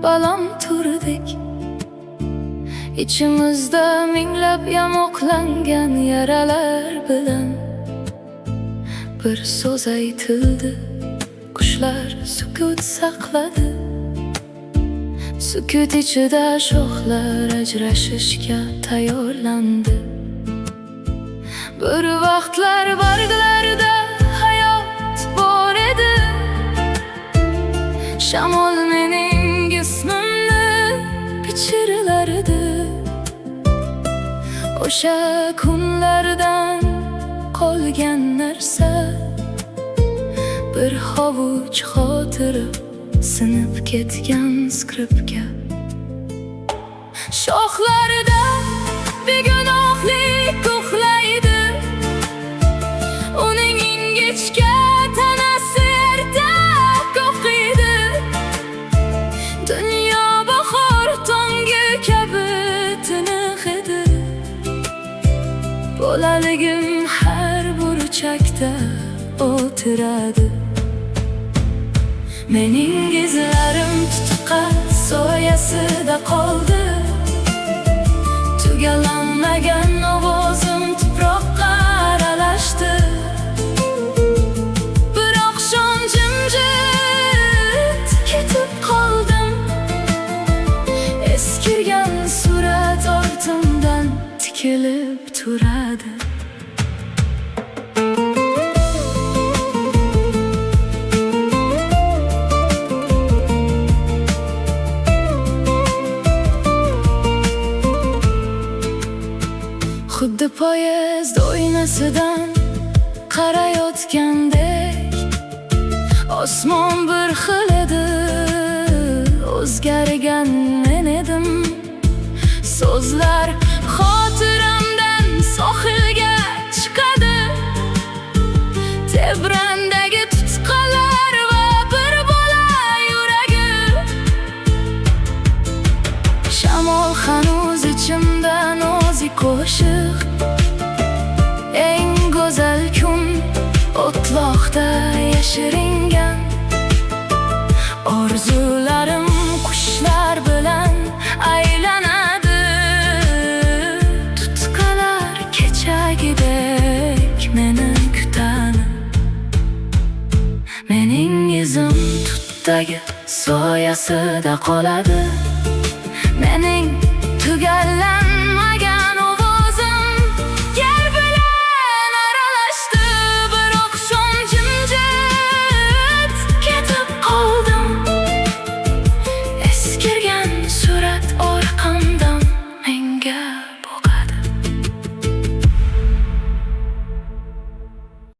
balam turdik. İchimizda minglab yamoqlangan yaralar bilan bir so'z aytildi. Qushlar sukut saqladi. Sukut ichida shoxlar ajrashishga tayyorlandi. Bir vaqtlar barglarda hayot bor edi. Shamol mening ismimni pichirlar edi. O'sha kunlardan qolgan narsa bir hovuch xotira, sinib ketgan skripka. Shoxlarida begunohlik uxlaydi. Uning ingichka tanasi erta o'qiydi. Dunyo bahor tongi kabi tiniq edi. Bolaligim har burchakda o'tiradi. Mening izlarim tutqa soyasida qoldi. Tugalanmagan ovozim tuproqqa aralashdi. Bir oqshom jimjit ketib qoldim. Eskirgan surat ortimdan tikilib turadi. Xuddi poyezd oynasidan qarayotgandek, osmon bir xil edi, o'zgargan men edim. So'zlar xotiramdan sohilga chiqadi. Tebrandagi tutqalar va bir bola yuragi. Shamol hanuz ichimda nozik qo'shiq. Eng go'zal kun o'tloqda yashiringan. Orzularim qushlar bilan aylanadi. Tutqalar kechagidek meni kutadi. Mening izim tutdagi soyasida qoladi. Mening tugallan